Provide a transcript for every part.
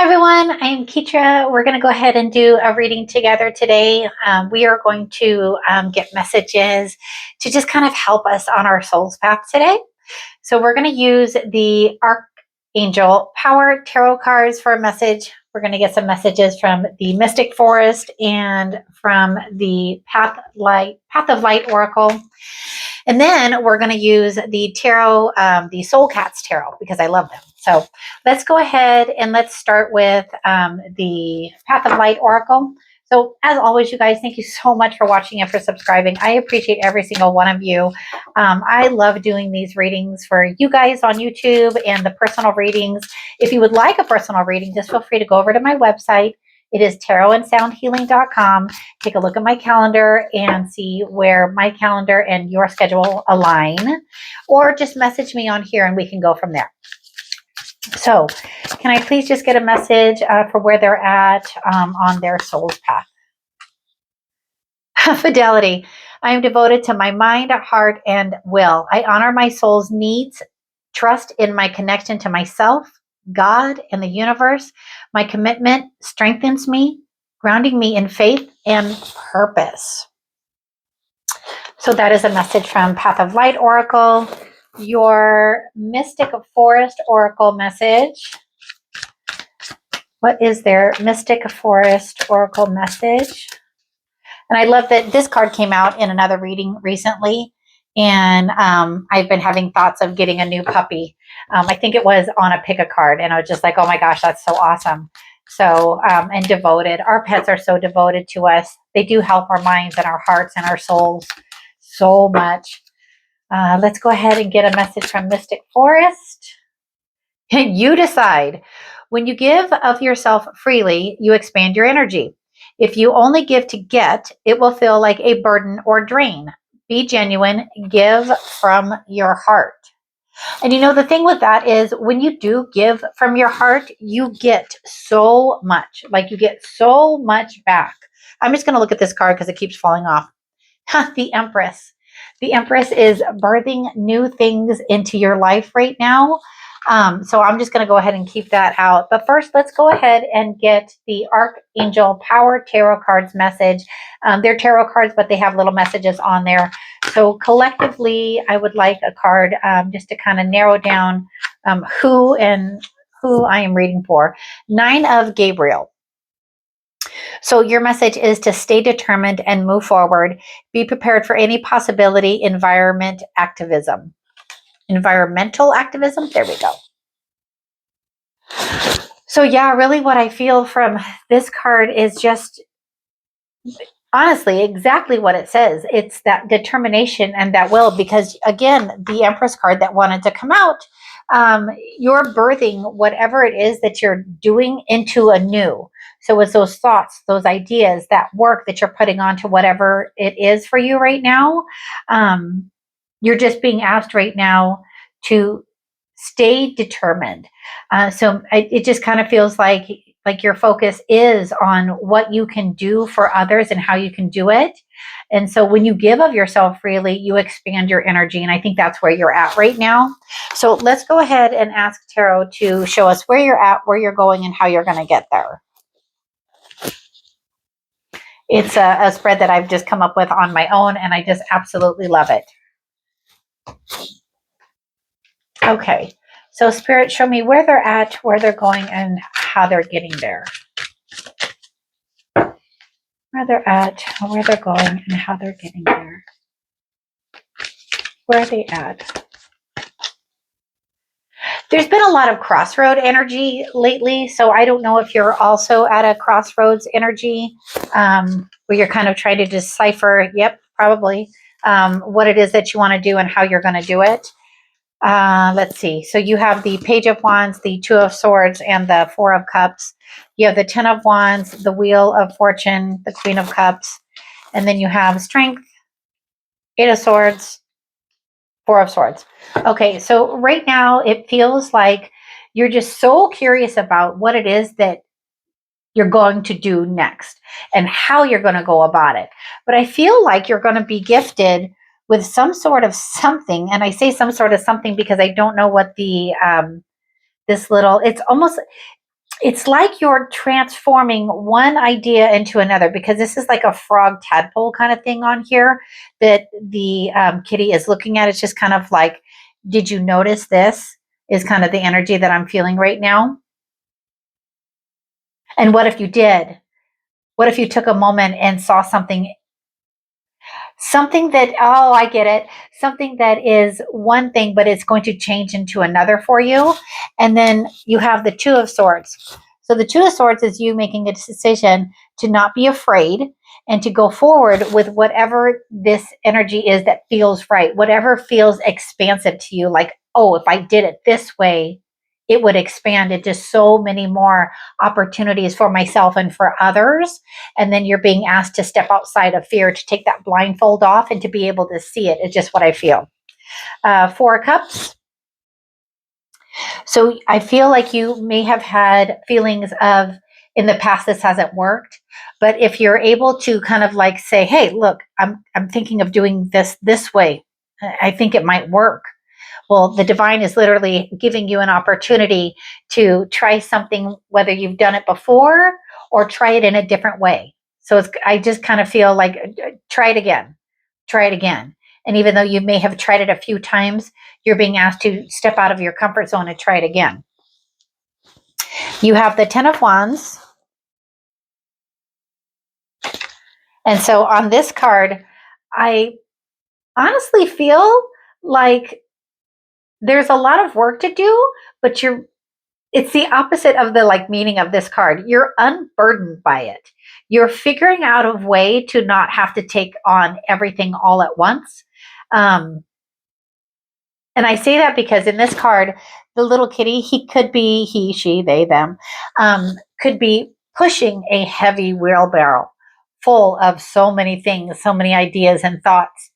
Hi everyone, I'm Keitra. We're going to go ahead and do a reading together today. We are going to get messages to just kind of help us on our soul's path today. So we're going to use the Archangel Power Tarot cards for a message. We're going to get some messages from the Mystic Forest and from the Path of Light Oracle. And then we're going to use the tarot, the Soul Cats Tarot, because I love them. So let's go ahead and let's start with the Path of Light Oracle. So as always, you guys, thank you so much for watching and for subscribing. I appreciate every single one of you. I love doing these readings for you guys on YouTube and the personal readings. If you would like a personal reading, just feel free to go over to my website. It is tarotandsoundhealing.com. Take a look at my calendar and see where my calendar and your schedule align, or just message me on here and we can go from there. So can I please just get a message for where they're at on their soul's path? Fidelity. I am devoted to my mind, heart, and will. I honor my soul's needs, trust in my connection to myself, God, and the universe. My commitment strengthens me, grounding me in faith and purpose. So that is a message from Path of Light Oracle. Your Mystic Forest Oracle message. What is their Mystic Forest Oracle message? And I love that this card came out in another reading recently. And I've been having thoughts of getting a new puppy. I think it was on a pick-a-card. And I was just like, oh my gosh, that's so awesome. So, and devoted. Our pets are so devoted to us. They do help our minds and our hearts and our souls so much. Let's go ahead and get a message from Mystic Forest. You decide. When you give of yourself freely, you expand your energy. If you only give to get, it will feel like a burden or drain. Be genuine. Give from your heart. And you know, the thing with that is when you do give from your heart, you get so much. Like you get so much back. I'm just going to look at this card because it keeps falling off. The Empress. The Empress is birthing new things into your life right now. So I'm just going to go ahead and keep that out. But first, let's go ahead and get the Archangel Power Tarot cards message. They're tarot cards, but they have little messages on there. So collectively, I would like a card just to kind of narrow down who I am reading for. Nine of Gabriel. So your message is to stay determined and move forward. Be prepared for any possibility. Environmental activism. There we go. So yeah, really what I feel from this card is just honestly exactly what it says. It's that determination and that will, because again, the Empress card that wanted to come out, you're birthing whatever it is that you're doing into a new. So it's those thoughts, those ideas, that work that you're putting onto whatever it is for you right now. You're just being asked right now to stay determined. So it just kind of feels like your focus is on what you can do for others and how you can do it. And so when you give of yourself freely, you expand your energy. And I think that's where you're at right now. So let's go ahead and ask Tarot to show us where you're at, where you're going, and how you're going to get there. It's a spread that I've just come up with on my own, and I just absolutely love it. Okay, so Spirit, show me where they're at, where they're going, and how they're getting there. Where they're at, where they're going, and how they're getting there. Where are they at? There's been a lot of crossroad energy lately, so I don't know if you're also at a crossroads energy where you're kind of trying to decipher, yep, probably, what it is that you want to do and how you're going to do it. Let's see. So you have the Page of Wands, the Two of Swords, and the Four of Cups. You have the Ten of Wands, the Wheel of Fortune, the Queen of Cups, and then you have Strength, Eight of Swords, Four of Swords. Okay, so right now it feels like you're just so curious about what it is that you're going to do next and how you're going to go about it. But I feel like you're going to be gifted with some sort of something. And I say some sort of something because I don't know what the, it's almost, it's like you're transforming one idea into another, because this is like a frog tadpole kind of thing on here that the kitty is looking at. It's just kind of like, did you notice this? Is kind of the energy that I'm feeling right now. And what if you did? What if you took a moment and saw something that, oh, I get it, something that is one thing, but it's going to change into another for you. And then you have the Two of Swords. So the Two of Swords is you making a decision to not be afraid and to go forward with whatever this energy is that feels right, whatever feels expansive to you. Like, oh, if I did it this way, it would expand into so many more opportunities for myself and for others. And then you're being asked to step outside of fear, to take that blindfold off and to be able to see it. It's just what I feel. Four of Cups. So I feel like you may have had feelings of, in the past, this hasn't worked. But if you're able to kind of like say, hey, look, I'm thinking of doing this way. I think it might work. Well, the divine is literally giving you an opportunity to try something, whether you've done it before or try it in a different way. So I just kind of feel like, try it again, try it again. And even though you may have tried it a few times, you're being asked to step out of your comfort zone and try it again. You have the Ten of Wands. And so on this card, I honestly feel like there's a lot of work to do, but it's the opposite of the like meaning of this card. You're unburdened by it. You're figuring out a way to not have to take on everything all at once. And I say that because in this card, the little kitty, he could be, he, she, they, them, could be pushing a heavy wheelbarrow full of so many things, so many ideas and thoughts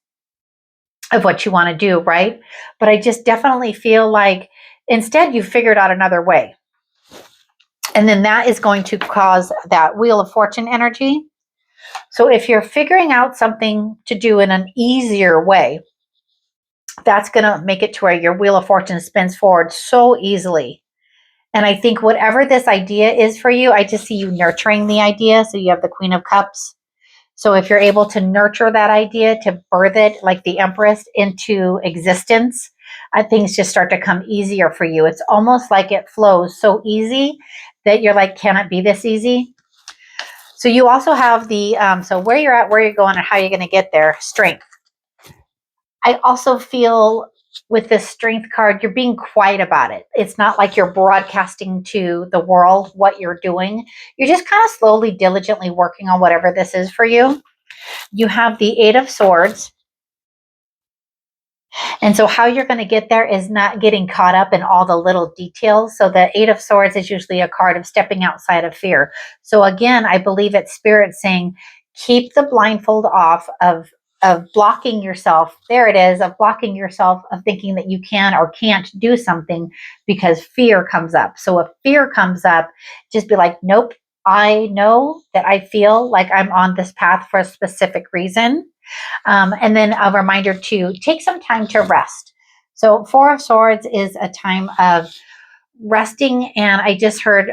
of what you want to do, right? But I just definitely feel like instead you figured out another way. And then that is going to cause that Wheel of Fortune energy. So if you're figuring out something to do in an easier way, that's going to make it to where your Wheel of Fortune spins forward so easily. And I think whatever this idea is for you, I just see you nurturing the idea. So you have the Queen of Cups. So if you're able to nurture that idea, to birth it like the Empress into existence, things just start to come easier for you. It's almost like it flows so easy that you're like, can it be this easy? So you also have the, so where you're at, where you're going, and how you're going to get there, strength. I also feel with this strength card, you're being quiet about it. It's not like you're broadcasting to the world what you're doing. You're just kind of slowly, diligently working on whatever this is for you. You have the Eight of Swords. And so how you're going to get there is not getting caught up in all the little details. So the Eight of Swords is usually a card of stepping outside of fear. So again, I believe it's Spirit saying, keep the blindfold off of blocking yourself. There it is, of blocking yourself, of thinking that you can or can't do something because fear comes up. So if fear comes up, just be like, nope, I know that I feel like I'm on this path for a specific reason. And then a reminder to take some time to rest. So Four of Swords is a time of resting. And I just heard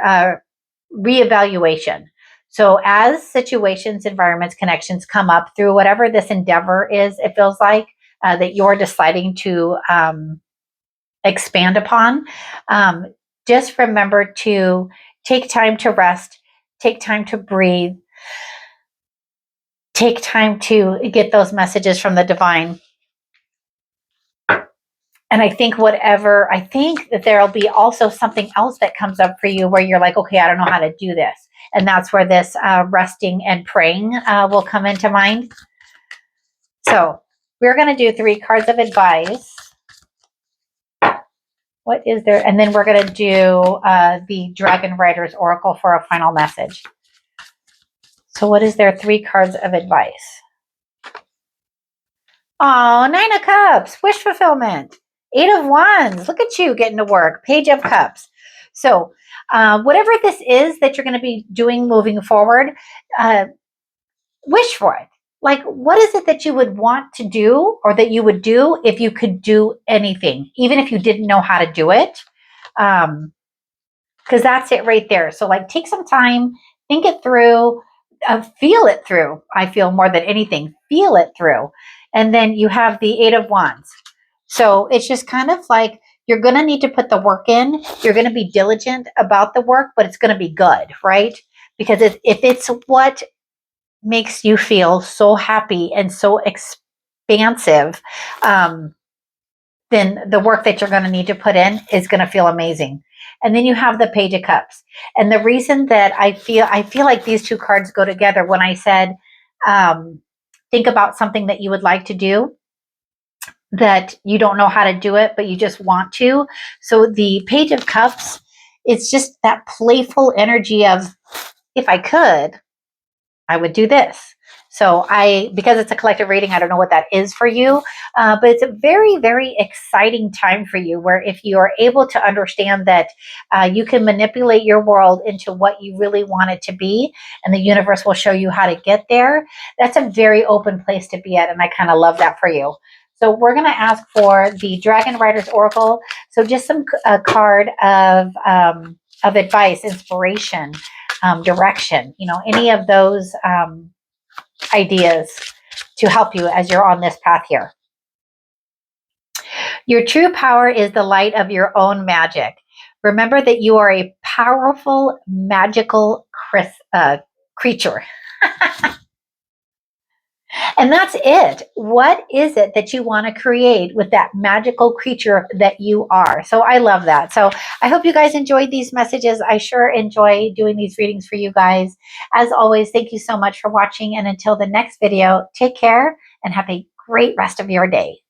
reevaluation. So as situations, environments, connections come up through whatever this endeavor is, it feels like that you're deciding to expand upon. Just remember to take time to rest, take time to breathe, take time to get those messages from the divine. And I think that there'll be also something else that comes up for you where you're like, okay, I don't know how to do this. And that's where this resting and praying will come into mind. So we're going to do 3 cards of advice. What is there? And then we're going to do the Dragon Rider's Oracle for a final message. So what is there? 3 cards of advice. Oh, 9 of Cups, wish fulfillment. 8 of Wands, look at you getting to work. Page of Cups. So whatever this is that you're going to be doing moving forward, wish for it. Like, what is it that you would want to do or that you would do if you could do anything, even if you didn't know how to do it? because that's it right there. So like take some time, think it through, feel it through. I feel more than anything, feel it through. And then you have the Eight of Wands. So it's just kind of like you're going to need to put the work in. You're going to be diligent about the work, but it's going to be good, right? Because if it's what makes you feel so happy and so expansive, then the work that you're going to need to put in is going to feel amazing. And then you have the Page of Cups. And the reason that I feel like these two cards go together, when I said, think about something that you would like to do, that you don't know how to do it, but you just want to. So the Page of Cups, it's just that playful energy of, if I could, I would do this. So because it's a collective reading, I don't know what that is for you, but it's a very, very exciting time for you, where if you are able to understand that you can manipulate your world into what you really want it to be, and the universe will show you how to get there, that's a very open place to be at, and I kind of love that for you. So we're going to ask for the Dragon Riders Oracle. So just a card of advice, inspiration, direction, any of those ideas to help you as you're on this path here. Your true power is the light of your own magic. Remember that you are a powerful, magical creature. And that's it. What is it that you want to create with that magical creature that you are? So I love that. So I hope you guys enjoyed these messages. I sure enjoy doing these readings for you guys. As always, thank you so much for watching. And until the next video, take care and have a great rest of your day.